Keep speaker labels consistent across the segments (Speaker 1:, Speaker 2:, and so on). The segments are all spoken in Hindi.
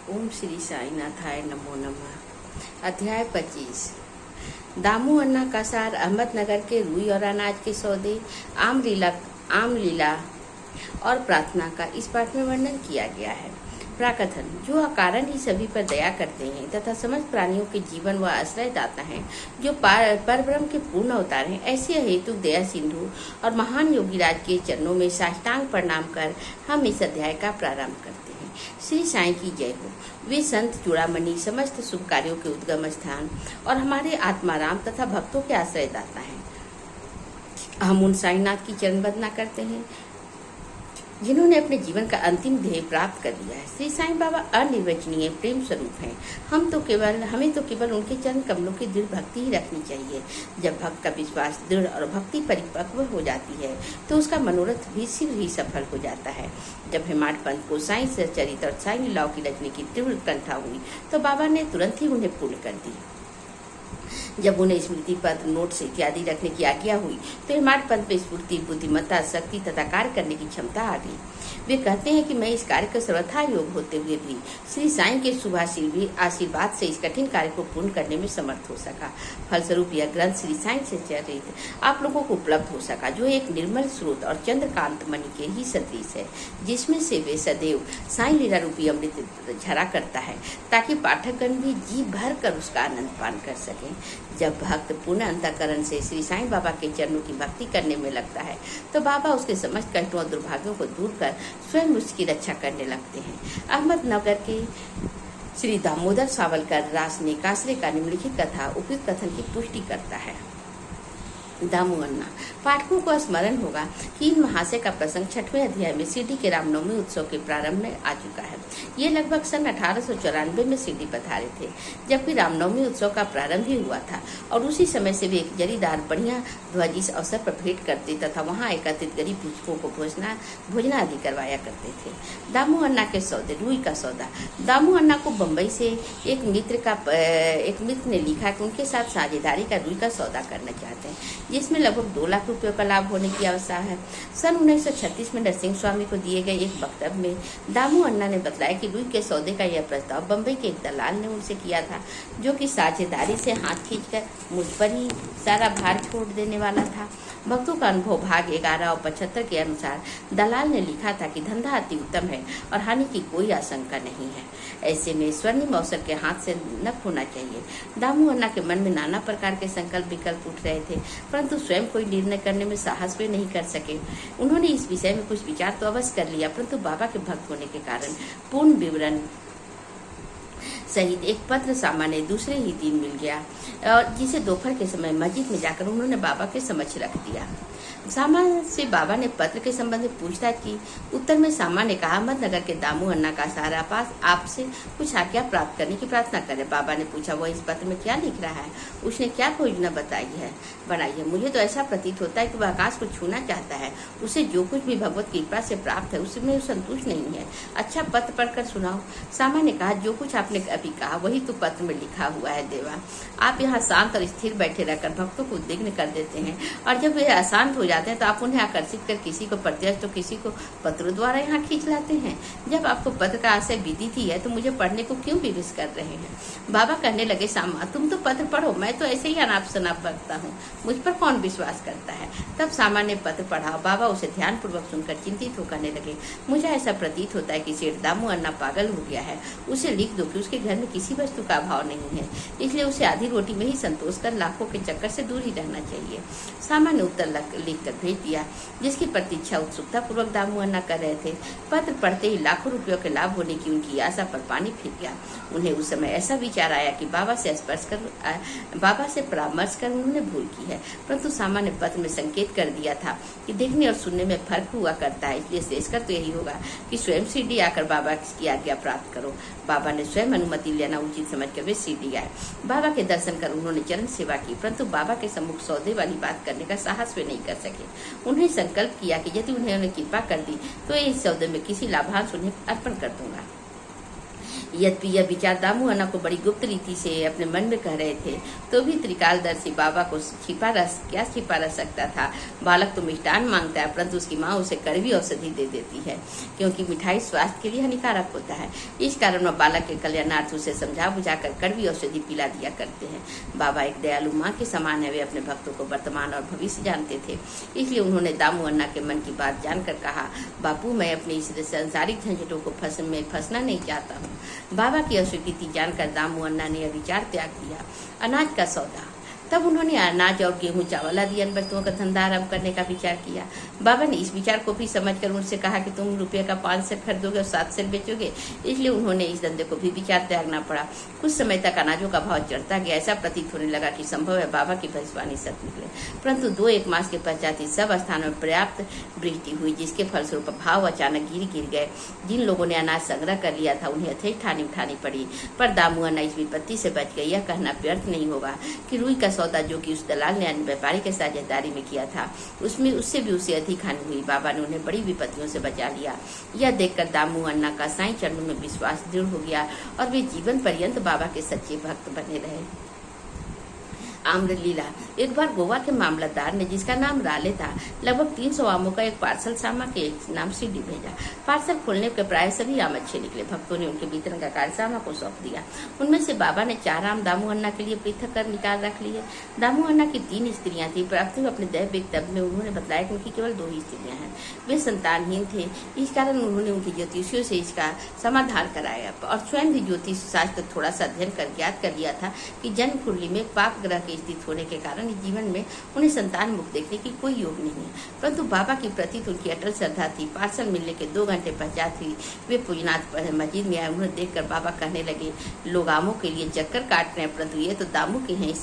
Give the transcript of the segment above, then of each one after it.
Speaker 1: ओम श्री साईनाथाय नमो नमः। अध्याय 25। दामू अन्ना का सार अहमदनगर के रुई और अनाज के सौदे, आम लीला और प्रार्थना का इस पाठ में वर्णन किया गया है। प्राकथन। जो अकारण ही सभी पर दया करते हैं तथा समस्त प्राणियों के जीवन व आश्रय दाता हैं, जो परब्रह्म के पूर्ण अवतार हैं, ऐसे हेतु दया सिंधु और महान योगीराज के चरणों में साष्टांग प्रणाम कर हम इस अध्याय का प्रारंभ करते हैं। श्री साईं की जय हो। वे संत चूड़ामणि समस्त शुभ कार्यों के उद्गम स्थान और हमारे आत्माराम तथा भक्तों के आश्रय दाता हैं। हम उन साईनाथ की चरण वंदना करते हैं जिन्होंने अपने जीवन का अंतिम ध्येय प्राप्त कर लिया है। श्री साईं बाबा अनिर्वचनीय प्रेम स्वरूप हैं। हमें तो केवल उनके चरण कमलों की दृढ़ भक्ति ही रखनी चाहिए। जब भक्त का विश्वास दृढ़ और भक्ति परिपक्व हो जाती है तो उसका मनोरथ भी शीघ्र ही सफल हो जाता है। जब हेमाड पंत को साईं सच्चरित्र और साईं लीलाओं की रचने की तीव्र उत्कंठा हुई तो बाबा ने तुरंत ही उन्हें पूर्ण कर दी। जब उन्हें स्मृति पत्र, नोट्स इत्यादि रखने की आज्ञा हुई तो हेमाड पंत में स्फूर्ति, बुद्धिमत्ता, शक्ति तथा कार्य करने की क्षमता आ गई। वे कहते हैं कि मैं इस कार्य का सर्वथा योग होते हुए भी श्री साईं के आशीर्वाद से इस कठिन कार्य को पूर्ण करने में समर्थ हो सका। फलस्वरूप यह ग्रंथ श्री साईं से चरित्र आप लोगों को उपलब्ध हो सका, जो एक निर्मल स्रोत और चंद्रकांत मणि के ही सदृश है, जिसमें से वे सदैव साईं लीला रूपी अमृत झरा करता है, ताकि पाठकगण भी जी भर कर उसका आनंद पान कर सकें। जब भक्त पूर्ण अंतःकरण से श्री साईं बाबा के चरणों की भक्ति करने में लगता है तो बाबा उसके समस्त कष्टों और दुर्भाग्यों को दूर कर स्वयं उसकी रक्षा करने लगते हैं। अहमदनगर के श्री दामोदर सावलकर रास ने कासरे का निम्नलिखित कथा उपयुक्त कथन की पुष्टि करता है। दामू अन्ना। पाठकों को स्मरण होगा कि इन महाशय का प्रसंग 6वें अध्याय में शिरडी के रामनवमी उत्सव के प्रारंभ में आ चुका है। ये लगभग सन 1894 में शिरडी पधारे थे, जबकि रामनवमी उत्सव का प्रारंभ ही हुआ था और उसी समय से वे एक जरीदार बढ़िया ध्वज इस अवसर पर भेंट करते तथा वहाँ एकत्रित गरीब भिक्षुकों को भोजना आदि करवाया करते थे। दामू अन्ना के सौदे। रुई का सौदा। दामू अन्ना को बम्बई से एक मित्र ने लिखा कि उनके साथ साझेदारी का रुई का सौदा करना चाहते हैं, जिसमें लगभग 2 लाख रुपयों का लाभ होने की आशा है। सन 1936 में नरसिंह स्वामी को दिए गए एक वक्तव्य में दामू अन्ना ने बताया कि रुई के सौदे का यह प्रस्ताव बम्बई के एक दलाल ने उनसे किया था, जो कि साझेदारी से हाथ खींचकर मुझ पर ही सारा भार छोड़ देने वाला था। भक्तों का अनुभव भाग 11 और 75 के अनुसार दलाल ने लिखा था कि धंधा अति उत्तम है और हानि की कोई आशंका नहीं है। ऐसे में स्वर्णिम अवसर के हाथ से न खोना चाहिए। दामू अन्ना के मन में नाना प्रकार के संकल्प विकल्प उठ रहे थे, परंतु स्वयं कोई निर्णय करने में साहस वे नहीं कर सके। उन्होंने इस विषय में कुछ विचार तो अवश्य कर लिया, परंतु बाबा के भक्त होने के कारण पूर्ण विवरण सहित एक पत्र सामान्य दूसरे ही दिन मिल गया और जिसे दोपहर के समय मस्जिद में जाकर उन्होंने बाबा के समक्ष रख दिया। सामा से बाबा ने पत्र के संबंध में पूछताछ की। उत्तर में सामा ने कहा, अहमदनगर के दामू अन्ना का सारा पास आपसे कुछ आज्ञा प्राप्त करने की प्रार्थना करे। बाबा ने पूछा, वह इस पत्र में क्या लिख रहा है? उसने क्या योजना बनाई है? मुझे तो ऐसा प्रतीत होता है कि वह आकाश को छूना चाहता है। उसे जो कुछ भी भगवत कृपा से प्राप्त है उसमें संतुष्ट नहीं है। अच्छा, पत्र पढ़कर सुनाओ। सामा ने कहा, जो कुछ आपने अभी कहा वही तो पत्र में लिखा हुआ है देवा। आप यहाँ शांत और स्थिर बैठे रहकर भक्तों को उद्विग्न कर देते हैं और जब वे अशांत हो जाते हैं तो आप उन्हें आकर्षित कर किसी को प्रत्यक्ष तो किसी को पत्रों द्वारा यहाँ खींच लाते हैं। जब आपको पत्र का आशय विदित ही है तो मुझे पढ़ने को क्यों विवश कर रहे हैं? बाबा कहने लगे, सामा तुम तो पत्र पढ़ो, मैं तो ऐसे ही अनाप शनाप बकता हूँ, मुझ पर कौन विश्वास करता है? तब सामा ने पत्र पढ़ा। बाबा उसे ध्यान पूर्वक सुनकर चिंतित होकर कहने लगे, मुझे ऐसा प्रतीत होता है कि सेठ दामू अन्ना पागल हो गया है। उसे लिख दो कि उसके घर में किसी वस्तु का अभाव नहीं है, इसलिए उसे आधी रोटी में ही संतोष कर लाखों के चक्कर से दूर ही रहना चाहिए। सामा ने उत्तर लिख कर भेज दिया, जिसकी प्रतीक्षा उत्सुकता पूर्वक दामू अन्ना कर रहे थे। पत्र पढ़ते ही लाखों रुपयों के लाभ होने की उनकी आशा पर पानी फिर गया। उन्हें उस समय ऐसा विचार आया कि बाबा से परामर्श कर उन्होंने भूल की है, परंतु सामा ने पत्र में संकेत कर दिया था कि देखने और सुनने में फर्क हुआ करता है, इसलिए श्रेष्ठकर तो यही होगा कि स्वयं शिरडी आकर बाबा की आज्ञा प्राप्त करो। बाबा ने स्वयं अनुमति लेना उचित समझकर वे शिरडी आए। बाबा के दर्शन कर उन्होंने चरण सेवा की, परंतु बाबा के सम्मुख सौदे वाली बात करने का साहस वे नहीं कर सके। उन्हें संकल्प किया कि यदि उन्होंने कृपा कर दी तो इस सौदे में किसी लाभांश उन्हें अर्पण कर दूंगा। यद्यपि यह विचार दामू अन्ना को बड़ी गुप्त रीति से अपने मन में कह रहे थे, तो भी त्रिकालदर्शी बाबा को छिपा रह सकता था। बालक तो मिष्ठान मांगता है, परंतु उसकी माँ उसे कड़वी औषधि दे देती है, क्योंकि मिठाई स्वास्थ्य के लिए हानिकारक होता है। इस कारण वह बालक के कल्याणार्थ उसे समझा बुझाकर कड़वी औषधि पिला दिया करते हैं। बाबा एक दयालु माँ के समान है। वे अपने भक्तों को वर्तमान और भविष्य जानते थे, इसलिए उन्होंने दामू अन्ना के मन की बात जानकर कहा, बापू, मैं अपने इस सांसारिक झंझटों को फंसना नहीं चाहता हूँ। बाबा की अस्वीकृति जानकर दामू अन्ना ने यह विचार त्याग दिया, अनाज का सौदा। तब उन्होंने अनाज और गेहूं चावल आदि अन्य वस्तुओं का धंधा आरंभ करने का विचार किया। बाबा ने इस विचार को भी समझकर उनसे कहा कि तुम रुपये का 5 सेर खरीदोगे और 7 सेर बेचोगे, इसलिए उन्होंने इस धंधे को भी विचार त्यागना पड़ा। कुछ समय तक अनाजों का भाव चढ़ता गया। ऐसा प्रतीत होने लगा कि संभव है बाबा की भविष्यवाणी सच निकले, परंतु 2-1 मास के पश्चात सब स्थानों में पर्याप्त वृष्टि हुई, जिसके फलस्वरूप भाव अचानक गिर गए। जिन लोगों ने अनाज संग्रह कर लिया था उन्हें यथेष्ट हानि उठानी पड़ी, पर दामू अन्ना इस विपत्ति से बच गए। यह कहना व्यर्थ नहीं होगा कि रुई का सौदा जो कि उस दलाल ने अन्य व्यापारी के साझेदारी में किया था, उससे भी उसे अधिक हानि हुई। बाबा ने उन्हें बड़ी विपत्तियों से बचा लिया। यह देखकर दामू अन्ना का साईं चरणों में विश्वास दृढ़ हो गया और वे जीवन पर्यंत बाबा के सच्चे भक्त बने रहे। आम्रलीला। एक बार गोवा के मामलतदार ने, जिसका नाम राले था, लगभग 300 आमों का एक पार्सल सामा के नाम सीडी भेजा। पार्सल खोलने के प्राय सभी आम अच्छे निकले। भक्तों ने उनके वितरण का कार्य सामा को सौंप दिया। उनमें से बाबा ने 4 आम दामू अन्ना के लिए पृथक कर निकाल रख लिए। दामू अन्ना की 3 स्त्रियां थी, परंतु अपने दैव वक्तव्य में उन्होंने बताया कि उनकी केवल 2 ही स्त्रियां हैं। वे संतानहीन थे। इस कारण उन्होंने उनके ज्योतिषियों से इसका समाधान कराया और स्वयं भी ज्योतिष शास्त्र थोड़ा सा अध्ययन कर ज्ञात कर लिया था कि जन्म कुंडली में पाप ग्रह के स्थित होने के कारण इस जीवन में उन्हें संतान मुक्त देखने की कोई योग नहीं है। परंतु बाबा की प्रति उनकी अटल श्रद्धा थी। पार्सल मिलने के 2 घंटे पश्चात ही वे पूजनाथ मस्जिद में आए। उन्हें देखकर बाबा कहने लगे, लोग आमों के लिए चक्कर काट रहे हैं, परंतु ये तो दामू के हैं,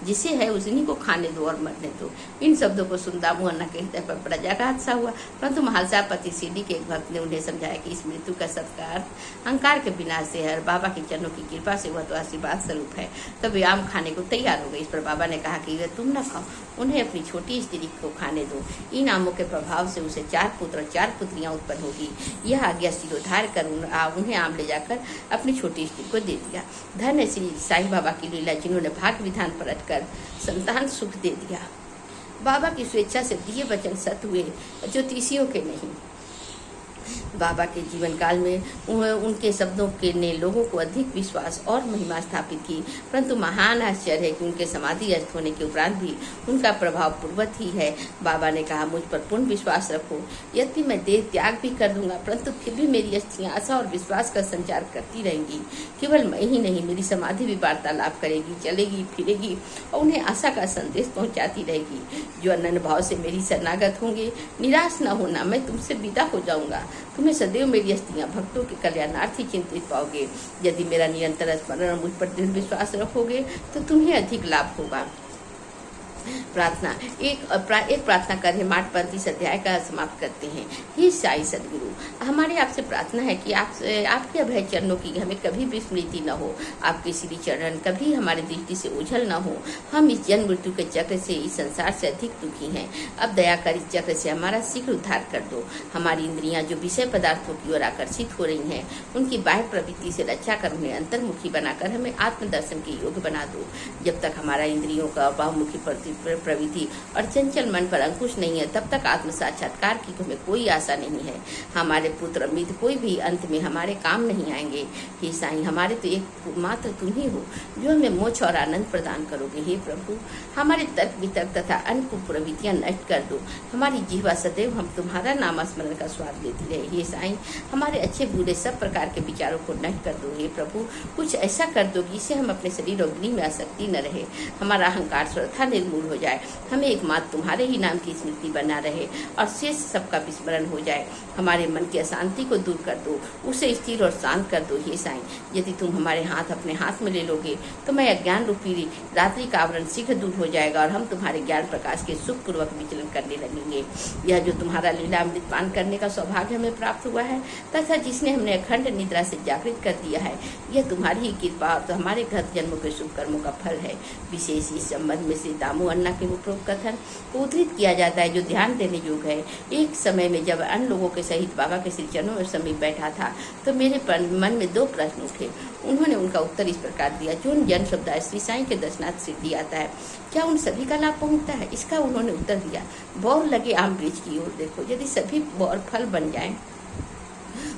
Speaker 1: जिसे है उसी को खाने दो और मरने दो। इन शब्दों को सुन दामू अन्ना के हृदय पर बड़ा हादसा हुआ, परंतु महालसा पति सीडी के एक भक्त ने उन्हें समझाया कि इस मृत्यु का सत्कार अहंकार के विनाश से है और बाबा की चरणों की कृपा से वह तो आशीर्वाद स्वरूप है। तब वे आम खाने को तैयार हो गए। इस पर बाबा ने कहा कि वे तुम न खाओ, उन्हें अपनी छोटी स्त्री को खाने दो। इन आमों के प्रभाव से उसे 4 पुत्र और 4 पुत्रियां उत्पन्न होगी। यह आज्ञा सिरोधार कर उन्हें आम ले जाकर अपनी छोटी स्त्री को दे दिया। धन्य श्री साईं बाबा की लीला, जिन्होंने भाग्य विधान पलट कर संतान सुख दे दिया। बाबा की स्वेच्छा से दिए वचन सत्य हुए, ज्योतिषियों के नहीं। बाबा के जीवन काल में उनके शब्दों के ने लोगों को अधिक विश्वास और महिमा स्थापित की, परंतु महान आश्चर्य है कि उनके समाधि अस्त होने के उपरांत भी उनका प्रभाव पूर्वत ही है। बाबा ने कहा, मुझ पर पूर्ण विश्वास रखो। यदि मैं देह त्याग भी कर दूंगा, परंतु फिर भी मेरी अस्थियां आशा और विश्वास का संचार करती रहेंगी। केवल मैं ही नहीं, मेरी समाधि भी वार्तालाप करेगी, चलेगी फिरेगी और उन्हें आशा का संदेश पहुंचाती रहेगी। जो अनन्य भाव से मेरी शरणागत होंगे, निराश न होना, मैं तुमसे विदा हो जाऊंगा। तुम्हें सदैव मेरी अस्थियां भक्तों के कल्याणार्थ ही चिंतित पाओगे। यदि मेरा निरंतर स्मरण मुझ पर दृढ़ विश्वास रखोगे तो तुम्हें अधिक लाभ होगा। प्रार्थना। एक प्रार्थना कर माठपंथी इस अध्याय का समाप्त करते हैं। हे साईं सदगुरु, हमारे आपसे प्रार्थना है कि आपके अभय चरणों की हमें कभी भी स्मृति न हो। आपके श्री चरण कभी हमारी दृष्टि से ओझल न हो। हम इस जन्म मृत्यु के चक्र से, इस संसार से अधिक दुखी हैं। अब दया कर इस चक्र से हमारा शीघ्र उद्धार कर दो। हमारी इंद्रियां जो विषय पदार्थों की ओर आकर्षित हो रही हैं, उनकी बाह्य प्रवृत्ति से रक्षा कर उन्हें अंतर्मुखी बनाकर हमें आत्मदर्शन के योग्य बना दो। जब तक हमारा इंद्रियों का बाहुमुखी प्रवृत्ति और चंचल मन पर अंकुश नहीं है, तब तक आत्म साक्षात्कार की हमें कोई आशा नहीं है। हमारे पुत्र मित्र कोई भी अंत में हमारे काम नहीं आएंगे। हे साईं, हमारे तो एक मात्र तुम ही हो जो हमें मोक्ष और आनंद प्रदान करोगे। हे प्रभु, हमारे तर्क वितर्क तथा अन्य कुप्रवृत्तियां नष्ट कर दो। हमारी जीवा सदैव हम तुम्हारा नाम स्मरण का स्वाद लेती रहे। हे साईं, हमारे अच्छे बुरे सब प्रकार के विचारों को नष्ट कर दो। हे प्रभु, कुछ ऐसा कर दो जिससे हम अपने शरीर और अग्नि में आसक्ति न रहे, हमारा अहंकार स्वतः निर्मूल हो जाए, हमें एकमात्र तुम्हारे ही नाम की स्मृति बना रहे और शेष सबका विस्मरण हो जाए। हमारे मन की अशांति को दूर कर दो, उसे स्थिर और शांत कर दो। हे साईं, यदि तुम हमारे हाथ अपने हाथ में ले लोगे तो मैं अज्ञान रूपी रात्रि का आवरण शीघ्र दूर हो जाएगा और हम तुम्हारे ज्ञान प्रकाश के सुख पूर्वक विचलन करने लगेंगे। यह जो तुम्हारा लीला अमृत पान करने का सौभाग्य हमें प्राप्त हुआ है तथा जिसने हमने अखंड निद्रा से जागृत कर दिया है, यह तुम्हारी ही कृपा और तो हमारे गत जन्मों के शुभ कर्मों का फल है। विशेष इस संबंध में श्री दामू दामू अन्ना के उपरोक्त कथन को उद्धृत किया जाता है, जो ध्यान देने योग्य है। एक समय में जब अन्य लोगों के सहित बाबा के श्री चरणों में समीप बैठा था तो मेरे मन में 2 प्रश्न उठे। उन्होंने उनका उत्तर इस प्रकार दिया, जो जन समुदाय श्री साईं के दर्शनार्थ सिद्धि आता है, क्या उन सभी का लाभ पहुंचता है? इसका उन्होंने उत्तर दिया, बौर लगे आम वृक्ष की ओर देखो। यदि सभी बौर फल बन जाएं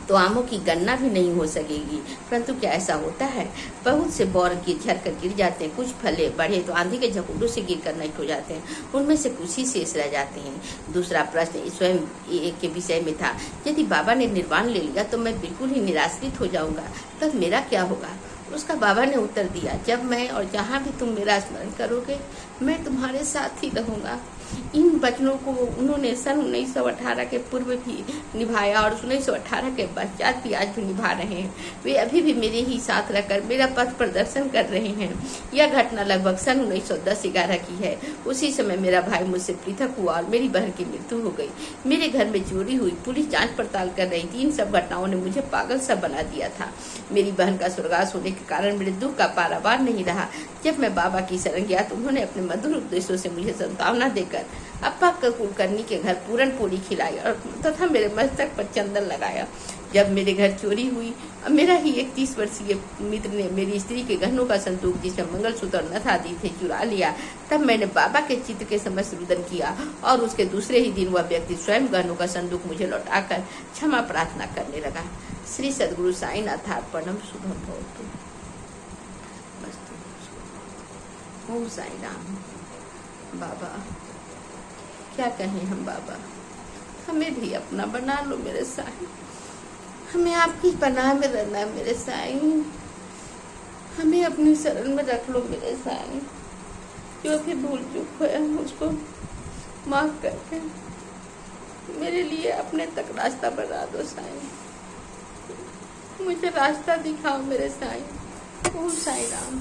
Speaker 1: तो आमों की गणना भी नहीं हो सकेगी, परंतु क्या ऐसा होता है? बहुत से बौर झरकर गिर जाते हैं, कुछ फले बढ़े तो आंधी के झकोरों से गिरकर नष्ट हो जाते हैं, उनमें से कुछ ही शेष रह जाते हैं। दूसरा प्रश्न स्वयं के विषय में था, यदि बाबा ने निर्वाण ले लिया तो मैं बिल्कुल ही निराश्रित हो जाऊंगा, तब मेरा क्या होगा? उसका बाबा ने उत्तर दिया, जब मैं और जहाँ भी तुम मेरा स्मरण करोगे मैं तुम्हारे साथ ही रहूंगा। इन वचनों को उन्होंने सन 1918 के पूर्व भी निभाया और 1918 के पश्चात भी आज भी निभा रहे हैं। वे अभी भी मेरे ही साथ रहकर मेरा पथ प्रदर्शन कर रहे हैं। यह घटना लगभग सन 1910-11 की है। उसी समय मेरा भाई मुझसे पृथक हुआ और मेरी बहन की मृत्यु हो गई। मेरे घर में चोरी हुई, पुलिस जांच पड़ताल कर रही थी। इन सब घटनाओं ने मुझे पागल सा बना दिया था। मेरी बहन का स्वर्गवास होने के कारण मेरे दुख का पारावार नहीं रहा। जब मैं बाबा की शरण गया तो उन्होंने अपने मधुर उपदेशों से मुझे सांत्वना देकर अप्पा कुलकर्णी के घर पूरन पोली खिलाई और तथा मेरे मस्तक पर चंदन लगाया। जब मेरे घर चोरी हुई, मेरा ही एक 30 वर्षीय मित्र ने मेरी स्त्री के गहनों का संदूक, जिसमें मंगलसूत्र और नथ आदि थे, चुरा लिया। तब मैंने बाबा के चित्र के समक्ष रुदन किया और उसके दूसरे ही दिन वह व्यक्ति स्वयं गहनों का संदूक मुझे लौटाकर क्षमा प्रार्थना करने लगा। श्री सद्गुरु साईनाथ अर्पणम, शुभम भवतु। ओम साई राम। बाबा क्या कहें हम बाबा, हमें भी अपना बना लो मेरे साईं। हमें आपकी पनाह में रहना है मेरे साईं। हमें अपनी शरण में रख लो मेरे साईं। जो भी भूल चूक है मुझको माफ करके मेरे लिए अपने तक रास्ता बना दो साईं। मुझे रास्ता दिखाओ मेरे साईं। ओम साई राम।